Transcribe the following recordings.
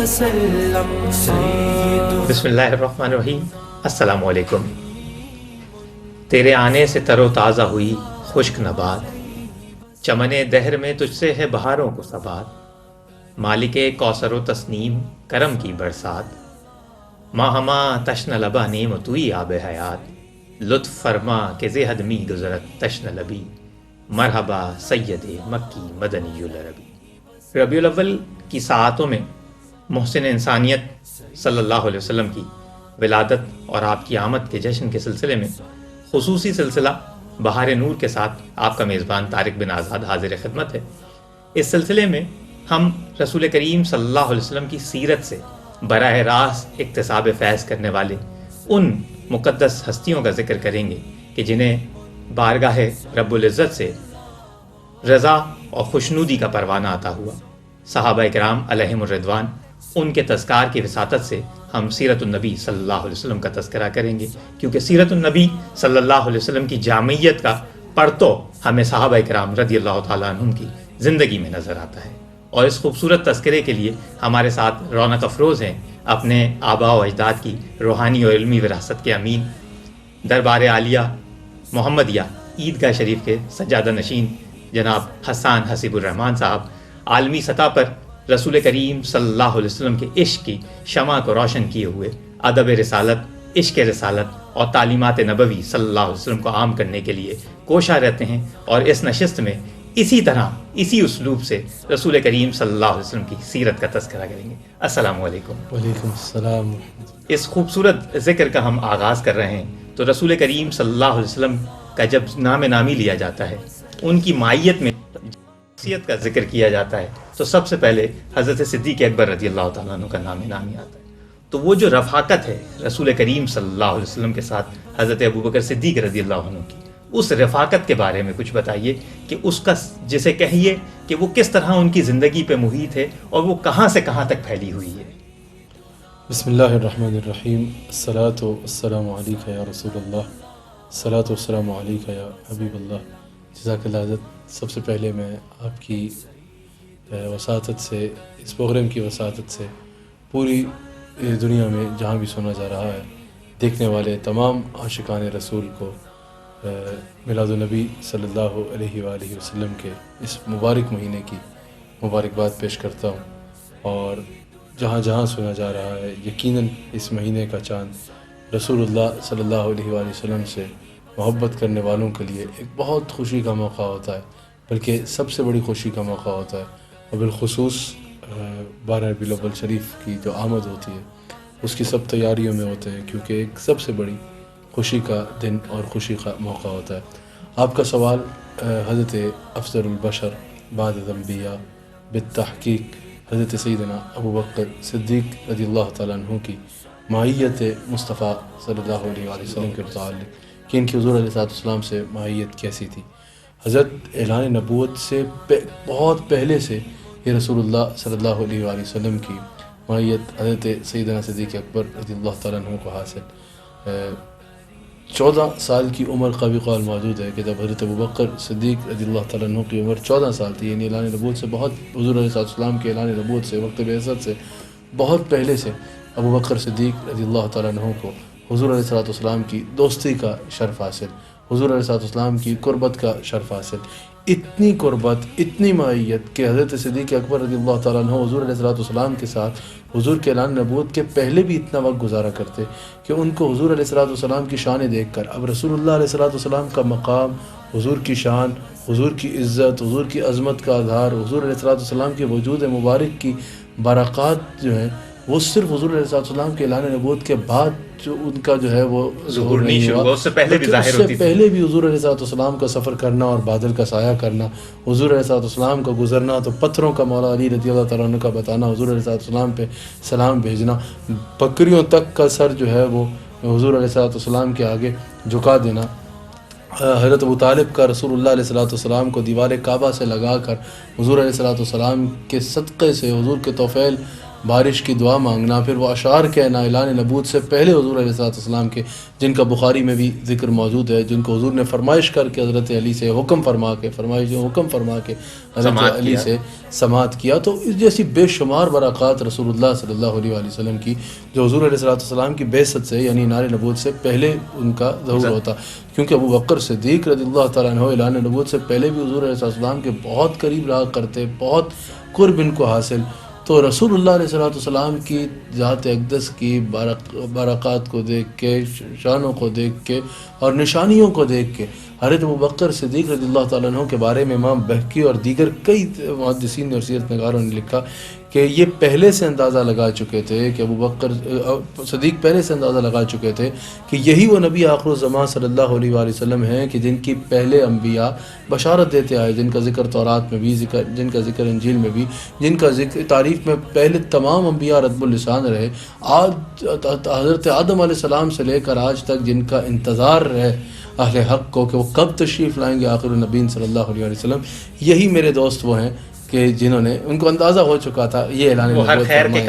وسلم سید بسم اللہ الرحمن الرحیم۔ السلام علیکم۔ تیرے آنے سے تر و تازہ ہوئی خشک نبات، چمن دہر میں تجھ سے ہے بہاروں کو ثبات، مالک کوثر و تسنیم کرم کی برسات، ماں ہما تشن لبا نیم توئی آب حیات، لطف فرما کہ ز حد می گزرت تشن لبی، مرحبا سید مکی مدنی العربی۔ ربیع الاول کی ساعتوں میں محسن انسانیت صلی اللہ علیہ وسلم کی ولادت اور آپ کی آمد کے جشن کے سلسلے میں خصوصی سلسلہ بہار نور کے ساتھ آپ کا میزبان طارق بن آزاد حاضر خدمت ہے۔ اس سلسلے میں ہم رسول کریم صلی اللہ علیہ وسلم کی سیرت سے براہ راست اکتساب فیض کرنے والے ان مقدس ہستیوں کا ذکر کریں گے کہ جنہیں بارگاہ رب العزت سے رضا اور خوشنودی کا پروانہ عطا ہوا۔ صحابہ کرام علیہم الرضوان، ان کے تذکار کی وساطت سے ہم سیرت النبی صلی اللہ علیہ وسلم کا تذکرہ کریں گے، کیونکہ سیرت النبی صلی اللہ علیہ وسلم کی جامعیت کا پرتو ہمیں صحابہ کرام رضی اللہ تعالیٰ عنہم کی زندگی میں نظر آتا ہے۔ اور اس خوبصورت تذکرے کے لیے ہمارے ساتھ رونق افروز ہیں اپنے آباء و اجداد کی روحانی اور علمی وراثت کے امین، دربار عالیہ محمدیہ عیدگاہ شریف کے سجادہ نشین جناب حسان حسیب الرحمان صاحب، عالمی سطح پر رسول کریم صلی اللہ علیہ وسلم کے عشق کی شمع کو روشن کیے ہوئے ادب رسالت، عشق رسالت اور تعلیمات نبوی صلی اللہ علیہ وسلم کو عام کرنے کے لیے کوشاں رہتے ہیں، اور اس نشست میں اسی طرح اسی اسلوب سے رسول کریم صلی اللہ علیہ وسلم کی سیرت کا تذکرہ کریں گے۔ السلام علیکم۔ وعلیکم السلام۔ اس خوبصورت ذکر کا ہم آغاز کر رہے ہیں تو رسول کریم صلی اللہ علیہ وسلم کا جب نام نامی لیا جاتا ہے، ان کی مائیت میں شخصیت کا ذکر کیا جاتا ہے، تو سب سے پہلے حضرت صدیق اکبر رضی اللہ تعالیٰ عنہ کا نام نامی آتا ہے۔ تو وہ جو رفاقت ہے رسول کریم صلی اللہ علیہ وسلم کے ساتھ حضرت ابوبکر صدیق رضی اللہ عنہ کی، اس رفاقت کے بارے میں کچھ بتائیے کہ اس کا جسے کہیے کہ وہ کس طرح ان کی زندگی پہ محیط ہے اور وہ کہاں سے کہاں تک پھیلی ہوئی ہے۔ بسم اللہ الرحمن الرحیم۔ الصلاۃ والسلام علیک یا رسول اللہ، الصلاۃ والسلام علیک یا حبیب اللہ۔ جزاک اللہ حضرت۔ سب سے پہلے میں آپ کی وساطت سے، اس پروگرام کی وساطت سے پوری دنیا میں جہاں بھی سنا جا رہا ہے دیکھنے والے تمام عاشقان رسول کو میلاد النبی صلی اللہ علیہ وآلہ وسلم کے اس مبارک مہینے کی مبارکباد پیش کرتا ہوں۔ اور جہاں جہاں سنا جا رہا ہے، یقیناً اس مہینے کا چاند رسول اللہ صلی اللہ علیہ وآلہ وسلم سے محبت کرنے والوں کے لیے ایک بہت خوشی کا موقع ہوتا ہے، بلکہ سب سے بڑی خوشی کا موقع ہوتا ہے۔ اور بالخصوص 12 ربیع الاول شریف کی جو آمد ہوتی ہے، اس کی سب تیاریوں میں ہوتے ہیں، کیونکہ ایک سب سے بڑی خوشی کا دن اور خوشی کا موقع ہوتا ہے۔ آپ کا سوال حضرت افضل البشر بعد الانبیاء بالتحقیق حضرت سیدنا ابوبکر صدیق رضی اللہ تعالیٰ عنہ کی معیت مصطفیٰ صلی اللہ علیہ وآلہ وسلم کے متعلق کہ ان کی حضور علیہ السلام سے معیت کیسی تھی۔ حضرت اعلان نبوت سے بہت پہلے سے یہ رسول اللہ صلی اللہ علیہ وآلہ وسلم کی معیت حضرت سیدنا صدیق اکبر رضی اللہ تعالیٰ عنہ کو حاصل 14 سال کی عمر کا بھی قول موجود ہے کہ جب حضرت ابوبکر صدیق رضی اللہ تعالیٰ عنہ کی عمر 14 سال تھی، یعنی اعلان نبوت سے بہت، حضور علیہ السلام کے اعلان نبوت سے، وقت بعثت سے بہت پہلے سے ابوبکر صدیق رضی اللہ تعالیٰ عنہ کو حضور علیہ السلام کی دوستی کا شرف حاصل، حضور علیہ السلام کی قربت کا شرف حاصل۔ اتنی قربت، اتنی معیت کہ حضرت صدیق اکبر رضی اللہ تعالیٰ عنہ حضور علیہ السلام کے ساتھ حضور کے اعلان نبوت کے پہلے بھی اتنا وقت گزارا کرتے کہ ان کو حضور علیہ السلام کی شان دیکھ کر اب رسول اللہ علیہ السلام کا مقام، حضور کی شان، حضور کی عزت، حضور کی عظمت کا اظہار، حضور علیہ السلام کے وجود مبارک کی برکات جو ہیں وہ صرف حضور علیہ السلام کے اعلان نبوت کے بعد جو ان کا جو ہے وہ ظہور نہیں ہوا، اس سے پہلے بھی ظاہر ہوتی تھی۔ پہلے بھی حضور علیہ السلام کا سفر کرنا اور بادل کا سایہ کرنا، حضور علیہ السلام کا گزرنا تو پتھروں کا مولا علی رضی اللہ تعالیٰ عنہ کا بتانا، حضور علیہ السلام پہ سلام بھیجنا، بکریوں تک کا سر جو ہے وہ حضور علیہ السلام کے آگے جھکا دینا، حضرت ابو طالب کا رسول اللہ علیہ السلام کو دیوار کعبہ سے لگا کر حضور علیہ السلام کے صدقے سے، حضور کے توفیل بارش کی دعا مانگنا، پھر وہ اشعار کہنا اعلان نبوت سے پہلے حضور علیہ السلام کے، جن کا بخاری میں بھی ذکر موجود ہے، جن کو حضور نے فرمائش کر کے حضرت علی سے حکم فرما کے حضرت علی سے سماعت کیا. تو اس جیسی بے شمار برکات رسول اللہ صلی اللہ علیہ وآلہ وسلم کی جو حضور علیہ السلام کی بعثت سے یعنی اعلان نبوت سے پہلے ان کا ظہور ہوتا. کیونکہ ابو بکر صدیق رضی اللہ تعالیٰ عنہ اعلان نبوت سے پہلے بھی حضور علیہ السلام کے بہت قریب رہا کرتے، بہت قرب ان کو حاصل. تو رسول اللہ علیہ السلام کی ذات اقدس کی برکات کو دیکھ کے، شانوں کو دیکھ کے اور نشانیوں کو دیکھ کے حضرت ابو بکر صدیق رضی اللہ تعالیٰ عنہ کے بارے میں امام بہقی اور دیگر کئی محدثین اور سیرت نگاروں نے لکھا کہ یہ پہلے سے اندازہ لگا چکے تھے کہ ابو بکر صدیق پہلے سے اندازہ لگا چکے تھے کہ یہی وہ نبی آخر الزمان صلی اللہ علیہ وآلہ وسلم ہیں کہ جن کی پہلے انبیاء بشارت دیتے آئے، جن کا ذکر تورات میں بھی، جن کا ذکر انجیل میں بھی، جن کا ذکر تاریخ میں پہلے تمام انبیاء رتب اللسان رہے. آج حضرت آدم علیہ السلام سے لے کر آج تک جن کا انتظار رہے اہل حق کو کہ وہ کب تشریف لائیں گے آخر النبیین صلی اللہ علیہ وسلم، یہی میرے دوست وہ ہیں کہ جنہوں نے، ان کو اندازہ ہو چکا تھا یہ اعلان نبوت فرمائیں.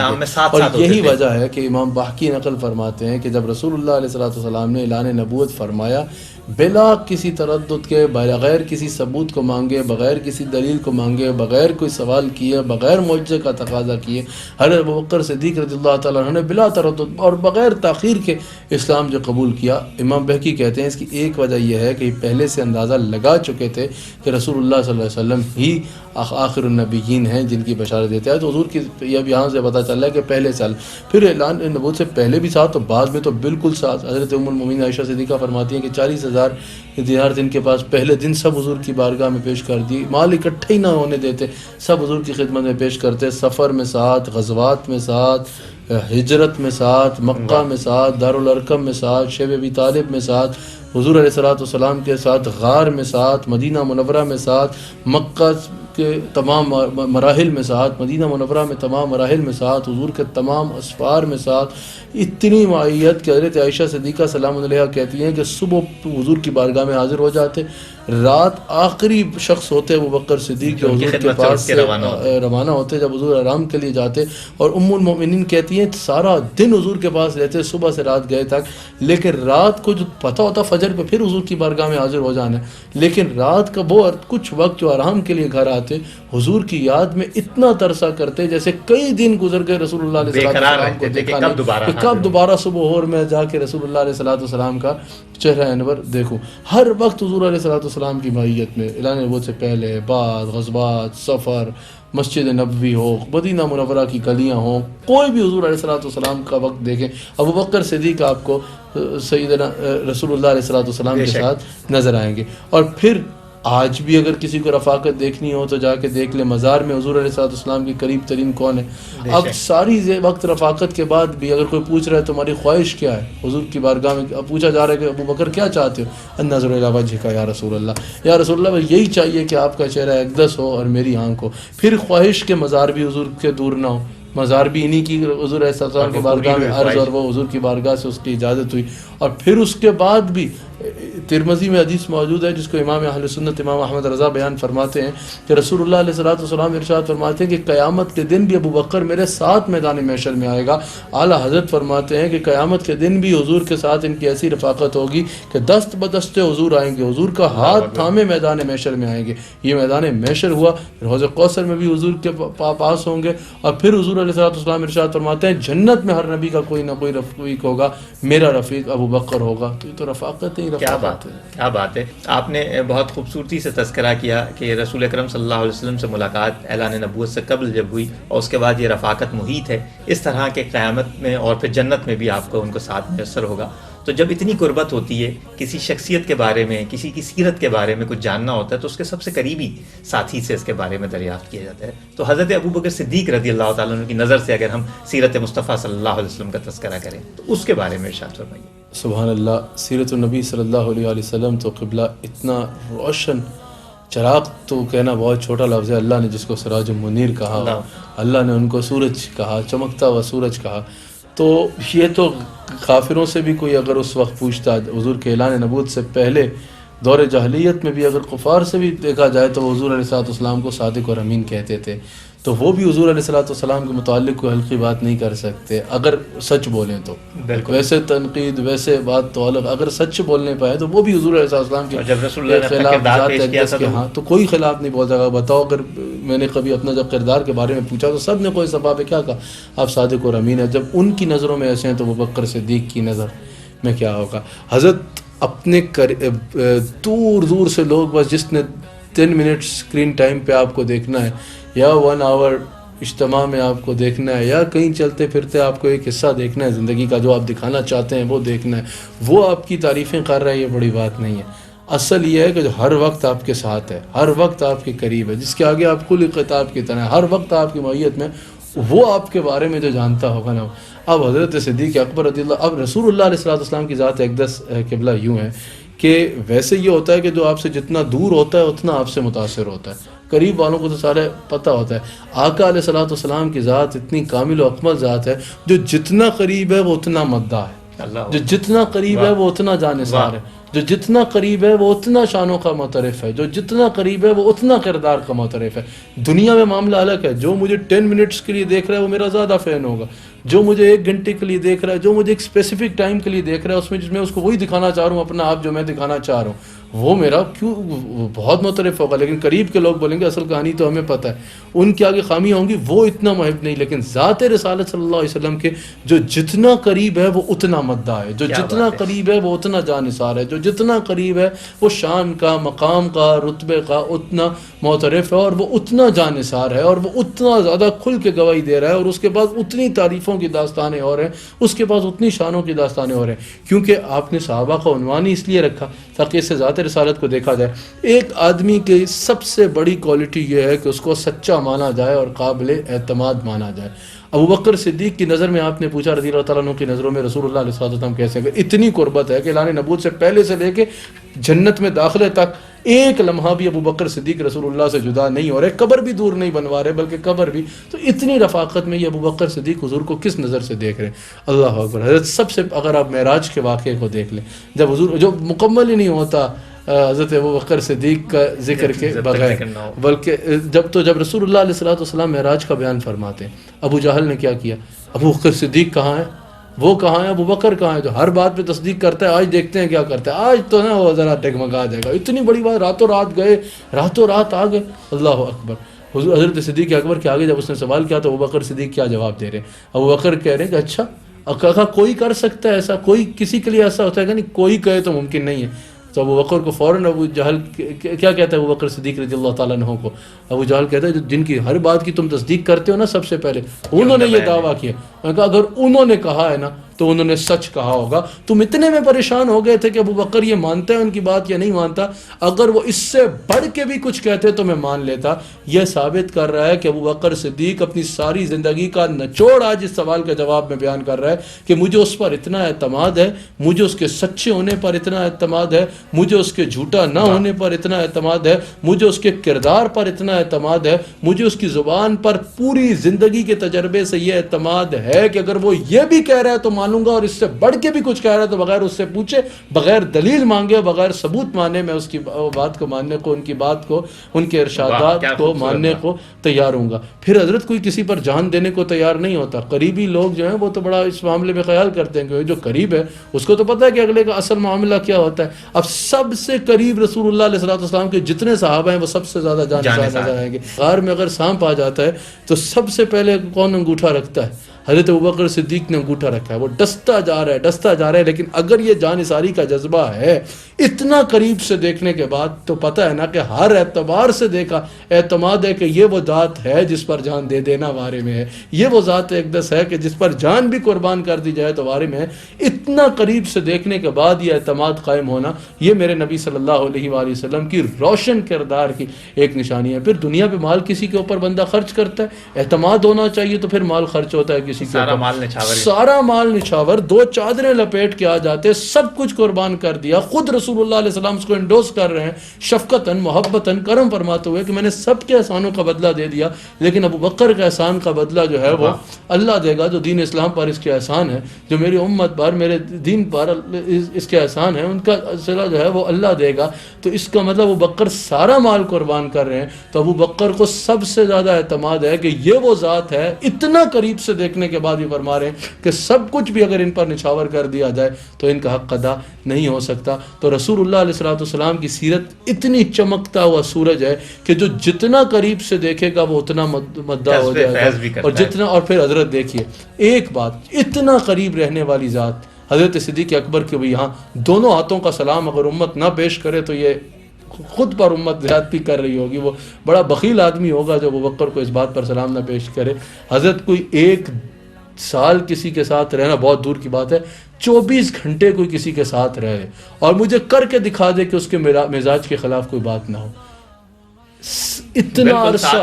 اور یہی وجہ ہے کہ امام بہقی نقل فرماتے ہیں کہ جب رسول اللہ علیہ السلام نے اعلان نبوت فرمایا، بلا کسی تردد کے، بغیر کسی ثبوت کو مانگے، بغیر کسی دلیل کو مانگے، بغیر کوئی سوال کیے، بغیر معجزے کا تقاضا کیے، حضرت ابوبکر صدیق رضی اللہ تعالیٰ عنہ نے بلا تردد اور بغیر تاخیر کے اسلام جو قبول کیا. امام بہقی کہتے ہیں اس کی ایک وجہ یہ ہے کہ پہلے سے اندازہ لگا چکے تھے کہ رسول اللہ صلی اللہ علیہ وسلم ہی آخر النبیین ہیں جن کی بشارت دیتے ہیں. تو حضور کی یہ یہاں سے پتہ چل رہا ہے کہ پہلے سال، پھر اعلان نبوت سے پہلے بھی ساتھ، تو بعد میں تو بالکل ساتھ. حضرت ام المومنین عائشہ صدیقہ فرماتی ہیں کہ 40,000 دینار جن کے پاس پہلے دن سب حضور کی بارگاہ میں پیش کر دی، مال اکٹھے ہی نہ ہونے دیتے، سب حضور کی خدمت میں پیش کرتے، سفر میں ساتھ، غزوات میں ساتھ، ہجرت میں ساتھ، مکہ میں ساتھ، دارالارقم میں ساتھ، شیب ابی طالب میں ساتھ، حضور علیہ السلام کے ساتھ غار میں ساتھ، مدینہ منورہ میں ساتھ، مکہ کے تمام مراحل میں ساتھ، مدینہ منورہ میں تمام مراحل میں ساتھ، حضور کے تمام اسفار میں ساتھ. اتنی معیت کہ حضرت عائشہ صدیقہ سلام علیہا کہتی ہیں کہ صبح حضور کی بارگاہ میں حاضر ہو جاتے، رات آخری شخص ہوتے ابو بکر صدیق جو حضور کے پاس سے روانہ ہوتے جب حضور آرام کے لیے جاتے. اور ام المؤمنین کہتی ہیں سارا دن حضور کے پاس رہتے، صبح سے رات گئے تک، لیکن رات کو جو پتہ ہوتا فجر پہ پھر حضور کی بارگاہ میں حاضر ہو جانا ہے، لیکن رات کا وہ کچھ وقت جو آرام کے لیے گھر آتے حضور کی یاد میں اتنا ترسا کرتے جیسے کئی دن گزر گئے رسول اللہ علیہ السلام کو دیکھا نہیں کہ کب دوبارہ صبح اور میں جا کے رسول اللہ علیہ السلام کا چہرہ انور دیکھوں. ہر وقت حضور علیہ السلام کی معیت میں اعلان نبوت سے پہلے، بعد، غزوات، سفر، مسجد نبوی ہو، مدینہ منورہ کی گلیاں ہوں، کوئی بھی حضور علیہ السلام کا وقت دیکھیں ابو بکر صدیق آپ کو سیدنا رسول اللہ علیہ السلام کے ساتھ نظر آئیں گے. اور پھر آج بھی اگر کسی کو رفاقت دیکھنی ہو تو جا کے دیکھ لے مزار میں حضور علیہ السلام کے قریب ترین کون ہے. اب ساری وقت رفاقت کے بعد بھی اگر کوئی پوچھ رہا ہے تمہاری خواہش کیا ہے، حضور کی بارگاہ میں پوچھا جا رہا ہے کہ ابو بکر کیا چاہتے ہو، النظر الی وجہک یا رسول اللہ، یا رسول اللہ یہی چاہیے کہ آپ کا چہرہ اقدس ہو اور میری آنکھ ہو. پھر خواہش کے مزار بھی حضور کے دور نہ ہو، مزار بھی انہی کی حضور علیہ السلام کی بارگاہ میں عرض، اور وہ حضور کی بارگاہ سے اس کی اجازت ہوئی. اور پھر اس کے بعد بھی ترمذی میں حدیث موجود ہے جس کو امام اہل سنت امام احمد رضا بیان فرماتے ہیں کہ رسول اللہ علیہ السلام ارشاد فرماتے ہیں کہ قیامت کے دن بھی ابو بکر میرے ساتھ میدان محشر میں آئے گا. اعلیٰ حضرت فرماتے ہیں کہ قیامت کے دن بھی حضور کے ساتھ ان کی ایسی رفاقت ہوگی کہ دست بدستے حضور آئیں گے، حضور کا ہاتھ تھامے میدان محشر میں آئیں گے. یہ میدان محشر ہوا، پھر حوض کوثر میں بھی حضور کے پاس ہوں گے. اور پھر حضور علیہ السلام ارشاد فرماتے ہیں جنت میں ہر نبی کا کوئی نہ کوئی رفیق ہوگا، میرا رفیق ابو بکر ہوگا. تو یہ تو رفاقت ہی رفاقت. کیا بات ہے. آپ نے بہت خوبصورتی سے تذکرہ کیا کہ رسول اکرم صلی اللہ علیہ وسلم سے ملاقات اعلان نبوت سے قبل جب ہوئی اور اس کے بعد یہ رفاقت محیط ہے، اس طرح کے قیامت میں اور پھر جنت میں بھی آپ کو ان کو ساتھ میسر ہوگا. تو جب اتنی قربت ہوتی ہے کسی شخصیت کے بارے میں، کسی کی سیرت کے بارے میں کچھ جاننا ہوتا ہے تو اس کے سب سے قریبی ساتھی سے اس کے بارے میں دریافت کیا جاتا ہے. تو حضرت ابوبکر صدیق رضی اللہ تعالیٰ عنہ کی نظر سے اگر ہم سیرت مصطفیٰ صلی اللہ علیہ وسلم کا تذکرہ کریں تو اس کے بارے میں ارشاد فرمائیے. سبحان اللہ. سیرت النبی صلی اللہ علیہ وسلم تو قبلہ اتنا روشن چراغ تو کہنا بہت چھوٹا لفظ ہے. اللہ نے جس کو سراج منیر کہا، اللہ نے ان کو سورج کہا، چمکتا ہوا سورج کہا. تو یہ تو کافروں سے بھی کوئی اگر اس وقت پوچھتا حضور کے اعلان نبوت سے پہلے دور جاہلیت میں بھی اگر کفار سے بھی دیکھا جائے تو وہ حضور علیہ السلام کو صادق اور امین کہتے تھے. تو وہ بھی حضور علیہ السلام کے متعلق کوئی ہلکی بات نہیں کر سکتے اگر سچ بولیں تو. ویسے تنقید ویسے بات تو الگ، اگر سچ بولنے پائے تو وہ بھی حضور علیہ السلام کے جب رسول اللہ نے خلاف کردار ذات پیش کیا اقدس تھا کے ہاں تو کوئی خلاف نہیں بول سکا. بتاؤ اگر میں نے کبھی اپنا جب کردار کے بارے میں پوچھا تو سب نے کوئی صفا پہ کیا کہا، آپ صادق اور امین ہیں. جب ان کی نظروں میں ایسے ہیں تو ابوبکر صدیق کی نظر میں کیا ہوگا. حضرت اپنے دور دور سے لوگ بس جس نے 10 منٹ اسکرین ٹائم پہ آپ کو دیکھنا ہے یا 1 آور اجتماع میں آپ کو دیکھنا ہے یا کہیں چلتے پھرتے آپ کو ایک حصہ دیکھنا ہے زندگی کا جو آپ دکھانا چاہتے ہیں وہ دیکھنا ہے، وہ آپ کی تعریفیں کر رہا ہے، یہ بڑی بات نہیں ہے. اصل یہ ہے کہ جو ہر وقت آپ کے ساتھ ہے، ہر وقت آپ کے قریب ہے، جس کے آگے آپ کل خطاب کی طرح ہر وقت آپ کی معیت میں، وہ آپ کے بارے میں جو جانتا ہوگا نا. اب حضرت صدیق اکبر رضی اللہ، اب رسول اللہ علیہ السلام کی ذات اقدس قبلہ یوں ہے کہ ویسے یہ ہوتا ہے کہ جو آپ سے جتنا دور ہوتا ہے اتنا آپ سے متاثر ہوتا ہے. قریب والوں کو تو سارے پتہ ہوتا ہے. آقا علیہ السلام کی ذات اتنی کامل و اکمل ذات ہے، جو جتنا قریب ہے وہ اتنا مداح ہے، جو جتنا قریب ہے وہ اتنا جانثار ہے، جو جتنا قریب ہے وہ اتنا شانوں کا معترف ہے، جو جتنا قریب ہے وہ اتنا کردار کا معترف ہے. دنیا میں معاملہ الگ ہے، جو مجھے 10 منٹس کے لیے دیکھ رہا ہے وہ میرا زیادہ فین ہوگا، جو مجھے 1 گھنٹے کے لیے دیکھ رہا ہے، جو مجھے ایک اسپیسیفک ٹائم کے لیے دیکھ رہا ہے، اس میں جس میں اس کو وہی دکھانا چاہ رہا ہوں اپنا آپ جو میں دکھانا چاہ رہا ہوں، وہ میرا کیوں بہت معترف ہوگا. لیکن قریب کے لوگ بولیں گے اصل کہانی تو ہمیں پتہ ہے، ان کے آگے خامیاں ہوں گی، وہ اتنا محب نہیں. لیکن ذات رسالت صلی اللہ علیہ وسلم کے جو جتنا قریب ہے وہ اتنا مداح ہے، جو جتنا قریب ہے وہ اتنا جانثار ہے، جو جتنا قریب ہے وہ شان کا، مقام کا، رتبے کا اتنا معترف ہے، اور وہ اتنا جانثار ہے، اور وہ اتنا زیادہ کھل کے گواہی دے رہا ہے، اور اس کے بعد اتنی تعریفوں کی داستانیں اور ہیں، اس کے بعد اتنی شانوں کی داستانیں اور ہیں. کیونکہ آپ نے صحابہ کا عنوان ہی اس لیے رکھا تاکہ اس سے ذات رسالت کو دیکھا جائے. ایک آدمی کی سب سے بڑی کوالٹی یہ ہے کہ اس کو سچا مانا جائے اور قابل اعتماد مانا جائے. ابوبکر صدیق کی نظر میں آپ نے پوچھا رضی اللہ تعالیٰ عنہ کی نظروں میں رسول اللہ علیہ وسلم کیسے گئے. اتنی قربت ہے کہ اعلان نبوت سے پہلے سے لے کے جنت میں داخلے تک ایک لمحہ بھی ابوبکر صدیق رسول اللہ سے جدا نہیں ہو رہے، قبر بھی دور نہیں بنوا رہے بلکہ قبر بھی. تو اتنی رفاقت میں یہ ابوبکر صدیق حضور کو کس نظر سے دیکھ رہے ہیں. اللہ اکبر. حضرت سب سے اگر آپ معراج کے واقعے کو دیکھ لیں، جب حضور جو مکمل ہی نہیں ہوتا حضرت ابوبکر صدیق کا ذکر کے بغیر، بلکہ جب رسول اللہ علیہ السلام معراج کا بیان فرماتے ہیں، ابو جہل نے کیا کیا، ابوبکر صدیق کہاں ہے، وہ کہاں ہے، ابو بکر کہاں ہے، جو ہر بات پہ تصدیق کرتا ہے. آج دیکھتے ہیں کیا کرتا ہے، آج تو نا وہ ذرا ڈگمگا جائے گا، اتنی بڑی بات، راتوں رات گئے، راتوں رات آ گئے. اللہ اکبر. حضرت صدیق اکبر کے آگے جب اس نے سوال کیا تو ابو بکر صدیق کیا جواب دے رہے ہیں. ابو بکر کہہ رہے ہیں کہ اچھا، کہا کوئی کر سکتا ہے ایسا، کوئی کسی کے لیے ایسا ہوتا ہے کہ نہیں، کوئی کہے تو ممکن نہیں ہے. تو ابو بکر کو فوراً ابو جہل کیا کہتا ہے ابو بکر صدیق رضی اللہ تعالیٰ عنہ کو، ابو جہل کہتا ہے جن کی ہر بات کی تم تصدیق کرتے ہو نا، سب سے پہلے انہوں نے یہ دعویٰ کیا. میں کہا اگر انہوں نے کہا ہے نا تو انہوں نے سچ کہا ہوگا. تم اتنے میں پریشان ہو گئے تھے کہ ابو بکر یہ مانتا ہے ان کی بات یا نہیں مانتا، اگر وہ اس سے بڑھ کے بھی کچھ کہتے تو میں مان لیتا. یہ ثابت کر رہا ہے کہ ابو بکر صدیق اپنی ساری زندگی کا نچوڑ آج اس سوال کا جواب میں بیان کر رہا ہے کہ مجھے اس پر اتنا اعتماد ہے، مجھے اس کے سچے ہونے پر اتنا اعتماد ہے، مجھے اس کے جھوٹا نہ ہونے پر اتنا اعتماد ہے، مجھے اس کے کردار پر اتنا اعتماد ہے، مجھے اس کی زبان پر پوری زندگی کے تجربے سے یہ اعتماد ہے کہ اگر وہ یہ بھی کہہ رہا ہے تو مانوں گا، اور اس سے بڑھ کے بھی کچھ کہہ رہا ہے تو بغیر اس سے پوچھے، بغیر دلیل مانگے، بغیر ثبوت مانے میں اس کی بات کو ماننے کو، ان کی بات کو، ان کے ارشادات کو ماننے کو تیار ہوں گا. پھر حضرت کوئی کسی پر جان دینے کو تیار نہیں ہوتا. قریبی لوگ جو ہیں وہ تو بڑا اس معاملے میں خیال کرتے ہیں کہ جو قریب ہے اس کو تو پتہ ہے کہ اگلے کا اصل معاملہ کیا ہوتا ہے. اب سب سے قریب رسول اللہ علیہ السلام کے جتنے صحابہ ہیں وہ سب سے زیادہ جانشار نظر آئیں گے. غار میں اگر سانپ آ جاتا ہے تو سب سے پہلے کون انگوٹھا رکھتا ہے؟ حضرت ابوبکر صدیق نے انگوٹھا رکھا ہے. وہ ڈستا جا رہا ہے. لیکن اگر یہ جانثاری کا جذبہ ہے اتنا قریب سے دیکھنے کے بعد تو پتہ ہے نا کہ ہر اعتبار سے دیکھا اعتماد ہے کہ یہ وہ ذات ہے جس پر جان دے دینا وارے میں ہے، یہ وہ ذات اقدس ہے کہ جس پر جان بھی قربان کر دی جائے تو وارے میں ہے. اتنا قریب سے دیکھنے کے بعد یہ اعتماد قائم ہونا، یہ میرے نبی صلی اللہ علیہ وآلہ وسلم کی روشن کردار کی ایک نشانی ہے. پھر دنیا پہ مال کسی کے اوپر بندہ خرچ کرتا ہے، اعتماد ہونا چاہیے تو پھر مال خرچ ہوتا ہے کسی کے سارا اوپر، مال نچھاور، سارا مال نچھاور، 2 چادریں لپیٹ کے آ جاتے، سب کچھ قربان کر دیا. خود رسول اللہ علیہ السلام اس کو انڈوس کر رہے ہیں شفقتاً محبتاً کرم فرماتے ہوئے کہ میں نے سب کے احسانوں کا بدلہ دے دیا، لیکن ابو بکر کا احسان کا بدلہ جو ہے وہ اللہ دے گا. جو دین اسلام پر اس کے احسان ہے، جو میری امت پر میرے دین پر اس کے احسان ہے، ان کا صلہ جو ہے وہ اللہ دے گا. تو اس کا مطلب ابو بکر سارا مال قربان کر رہے ہیں. تو ابو بکر کو سب سے زیادہ اعتماد ہے کہ یہ وہ ذات ہے، اتنا قریب سے دیکھنے کے بعد بھی فرما رہے ہیں کہ سب کچھ بھی اگر ان پر نچھاور کر دیا جائے تو ان کا حق ادا نہیں ہو سکتا. تو رسول اللہ علیہ السلام کی سیرت اتنی چمکتا ہوا سورج ہے کہ جو جتنا قریب سے دیکھے گا وہ اتنا مدعا ہو جائے گا. اور جتنا، اور پھر حضرت دیکھیے ایک بات، اتنا قریب رہنے والی ذات حضرت صدیق اکبر کے بھی یہاں دونوں ہاتھوں کا سلام اگر امت نہ پیش کرے تو یہ خود پر امت زیادتی کر رہی ہوگی. وہ بڑا بخیل آدمی ہوگا جو ابو بکر کو اس بات پر سلام نہ پیش کرے. حضرت کوئی 1 سال کسی کے ساتھ رہنا بہت دور کی بات ہے، 24 گھنٹے کوئی کسی کے ساتھ رہے اور مجھے کر کے دکھا دے کہ اس کے مزاج کے خلاف کوئی بات نہ ہو. اتنا عرصہ،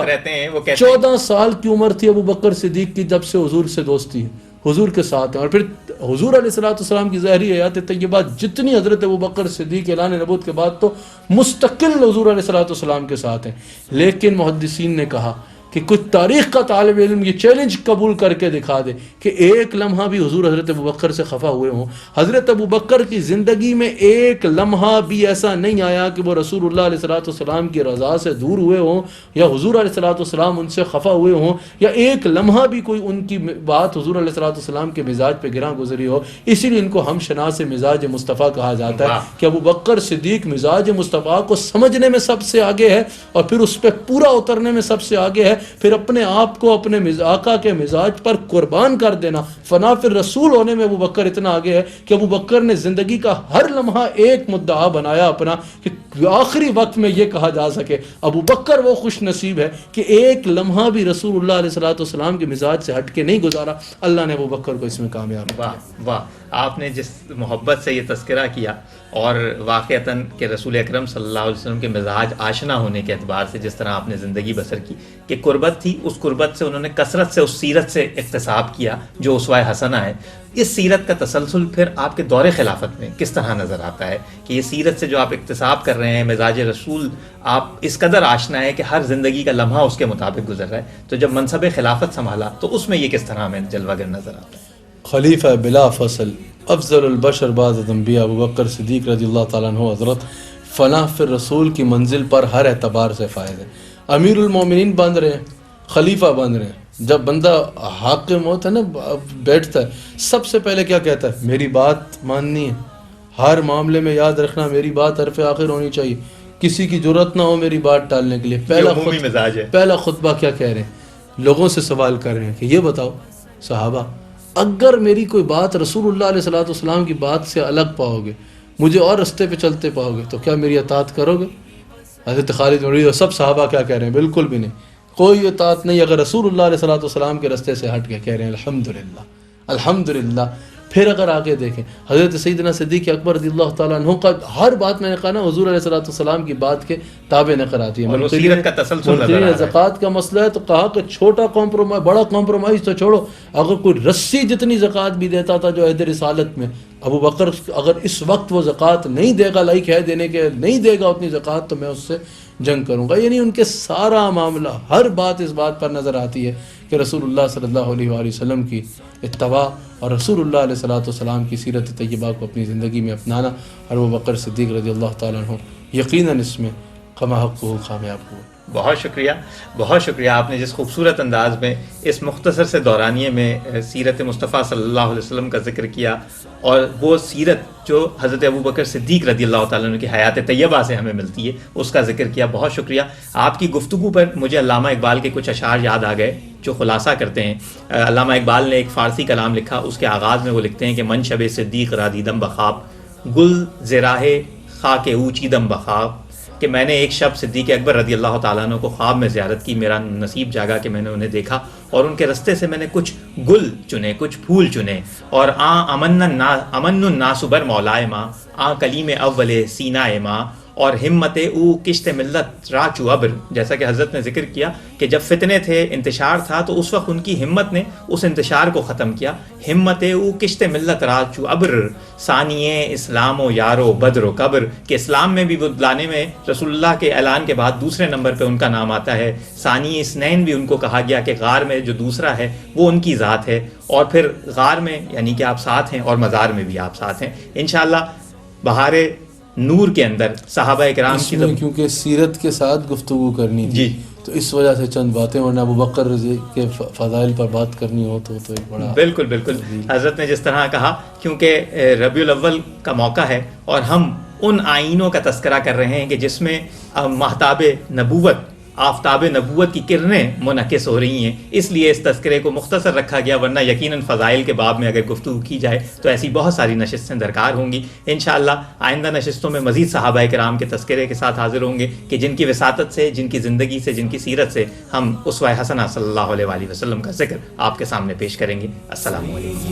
14 سال کی عمر تھی ابو بکر صدیق کی جب سے حضور سے دوستی ہے، حضور کے ساتھ ہیں. اور پھر حضور علیہ السلام کی ظاہری حیات طیبہ جتنی حضرت ابو بکر صدیق اعلان نبوت کے بعد تو مستقل حضور علیہ السلام کے ساتھ ہیں. لیکن محدثین نے کہا کہ کچھ تاریخ کا طالب علم یہ چیلنج قبول کر کے دکھا دے کہ ایک لمحہ بھی حضور حضرت ابو بکر سے خفا ہوئے ہوں. حضرت ابو بکر کی زندگی میں ایک لمحہ بھی ایسا نہیں آیا کہ وہ رسول اللہ علیہ السلام کی رضا سے دور ہوئے ہوں یا حضور علیہ السلام ان سے خفا ہوئے ہوں، یا ایک لمحہ بھی کوئی ان کی بات حضور علیہ السلام کے مزاج پہ گراں گزری ہو. اسی لیے ان کو ہم شناس مزاج مصطفیٰ کہا جاتا ہے کہ ابو بکر صدیق مزاج مصطفیٰ کو سمجھنے میں سب سے آگے ہے اور پھر اس پہ پورا اترنے میں سب سے آگے ہے. پھر اپنے آپ کو اپنے آقا کے مزاج پر قربان کر دینا، فنا فی الرسول ہونے میں ابو بکر اتنا آگے ہے کہ ابو بکر نے زندگی کا ہر لمحہ ایک مدعا بنایا اپنا کہ آخری وقت میں یہ کہا جا سکے ابو بکر وہ خوش نصیب ہے کہ ایک لمحہ بھی رسول اللہ علیہ السلام کے مزاج سے ہٹ کے نہیں گزارا. اللہ نے ابو بکر کو اس میں کامیاب کیا. واہ واہ، آپ نے جس محبت سے یہ تذکرہ کیا اور واقعتاً کہ رسول اکرم صلی اللہ علیہ وسلم کے مزاج آشنا ہونے کے اعتبار سے جس طرح آپ نے زندگی بسر کی کہ قربت تھی، اس قربت سے انہوں نے کثرت سے اس سیرت سے اکتساب کیا جو اسوہ حسنہ ہے. اس سیرت کا تسلسل پھر آپ کے دور خلافت میں کس طرح نظر آتا ہے کہ یہ سیرت سے جو آپ اکتساب کر رہے ہیں، مزاج رسول آپ اس قدر آشنا ہے کہ ہر زندگی کا لمحہ اس کے مطابق گزر رہا ہے، تو جب منصب خلافت سنبھالا تو اس میں یہ کس طرح ہمیں جلوہ گر نظر آتا ہے؟ خلیفہ بلا فصل افضل البشر بعد الانبیاء ابو بکر صدیق رضی اللہ تعالیٰ عنہ حضرت فنا فی الرسول کی منزل پر ہر اعتبار سے فائز ہے. امیر المومنین بن رہے ہیں، خلیفہ بن رہے ہیں. جب بندہ حاکم ہوتا ہے نا، بیٹھتا ہے، سب سے پہلے کیا کہتا ہے؟ میری بات ماننی ہے، ہر معاملے میں یاد رکھنا میری بات حرف آخر ہونی چاہیے، کسی کی ضرورت نہ ہو میری بات ٹالنے کے لیے. پہلا خطبہ کیا کہہ رہے ہیں؟ لوگوں سے سوال کر رہے ہیں کہ یہ بتاؤ صحابہ، اگر میری کوئی بات رسول اللہ علیہ السلام کی بات سے الگ پاؤ گے، مجھے اور رستے پہ چلتے پاؤ گے، تو کیا میری اطاعت کرو گے؟ حضرت خالد بن ولید اور سب صحابہ کیا کہہ رہے ہیں؟ بالکل بھی نہیں، کوئی اطاعت نہیں اگر رسول اللہ علیہ السلام کے رستے سے ہٹ کے. کہہ رہے ہیں الحمدللہ الحمدللہ. پھر اگر آگے دیکھیں حضرت سیدنا صدیق اکبر رضی اللہ تعالیٰ عنہ کا ہر بات، میں نے کہا نا حضور علیہ السلام کی بات کے تابع نقل آتی ہے. زکوٰۃ کا مسئلہ ہے تو کہا کہ چھوٹا کمپرومائز، بڑا کمپرومائز تو چھوڑو، اگر کوئی رسی جتنی زکوٰۃ بھی دیتا تھا جو عہد رسالت میں، ابو بکر اگر اس وقت وہ زکوٰۃ نہیں دے گا، لائق ہے دینے کے، نہیں دے گا اتنی زکوٰۃ، تو میں اس سے جنگ کروں گا. یعنی ان کے سارا معاملہ، ہر بات اس بات پر نظر آتی ہے کہ رسول اللہ صلی اللہ علیہ وآلہ وسلم کی اتباع اور رسول اللہ علیہ السلام کی سیرت طیبہ کو اپنی زندگی میں اپنانا. اور ابو بکر صدیق رضی اللہ تعالیٰ عنہ یقیناً اس میں کما حق کو کامیاب ہوئے. بہت شکریہ، بہت شکریہ. آپ نے جس خوبصورت انداز میں اس مختصر سے دورانیے میں سیرت مصطفیٰ صلی اللہ علیہ وسلم کا ذکر کیا اور وہ سیرت جو حضرت ابو بکر صدیق رضی اللہ تعالیٰ عنہ کی حیات طیبہ سے ہمیں ملتی ہے، اس کا ذکر کیا. بہت شکریہ. آپ کی گفتگو پر مجھے علامہ اقبال کے کچھ اشعار یاد آ گئے جو خلاصہ کرتے ہیں. علامہ اقبال نے ایک فارسی کلام لکھا، اس کے آغاز میں وہ لکھتے ہیں کہ من شب صدیق را دیدم بخواب، گل زراہ خاک او چیدم بخواب، کہ میں نے ایک شب صدیق اکبر رضی اللہ تعالیٰ عنہ کو خواب میں زیارت کی، میرا نصیب جاگا کہ میں نے انہیں دیکھا اور ان کے رستے سے میں نے کچھ گل چنے، کچھ پھول چنے، اور امن الناس بر مولائے ماں، کلیم اول سینہ ماں، اور ہمت او کشت ملت راچو ابر، جیسا کہ حضرت نے ذکر کیا کہ جب فتنے تھے، انتشار تھا، تو اس وقت ان کی ہمت نے اس انتشار کو ختم کیا. ہمت او کشت ملت راچو ابر، ثانیے اسلام و یارو بدر و قبر، کہ اسلام میں بھی وہ لانے میں رسول اللہ کے اعلان کے بعد دوسرے نمبر پہ ان کا نام آتا ہے. ثانی اسنین بھی ان کو کہا گیا کہ غار میں جو دوسرا ہے وہ ان کی ذات ہے، اور پھر غار میں یعنی کہ آپ ساتھ ہیں، اور مزار میں بھی آپ ساتھ ہیں. انشاءاللہ بہار نور کے اندر صحابہ کرام کی کیونکہ سیرت کے ساتھ گفتگو کرنی تھی، تو اس وجہ سے چند باتیں، ورنہ ابو بکر کے فضائل پر بات کرنی ہو تو ایک بڑا. بالکل بالکل حضرت نے جس طرح کہا، کیونکہ ربیع الاول کا موقع ہے اور ہم ان آئینوں کا تذکرہ کر رہے ہیں کہ جس میں مہتاب نبوت، آفتاب نبوت کی کرنیں منعکس ہو رہی ہیں، اس لیے اس تذکرے کو مختصر رکھا گیا، ورنہ یقیناً فضائل کے باب میں اگر گفتگو کی جائے تو ایسی بہت ساری نشستیں درکار ہوں گی. انشاءاللہ آئندہ نشستوں میں مزید صحابہ کرام کے تذکرے کے ساتھ حاضر ہوں گے کہ جن کی وساطت سے، جن کی زندگی سے، جن کی سیرت سے ہم اسوہ حسنہ صلی اللہ علیہ وآلہ وسلم کا ذکر آپ کے سامنے پیش کریں گے. السلام علیکم.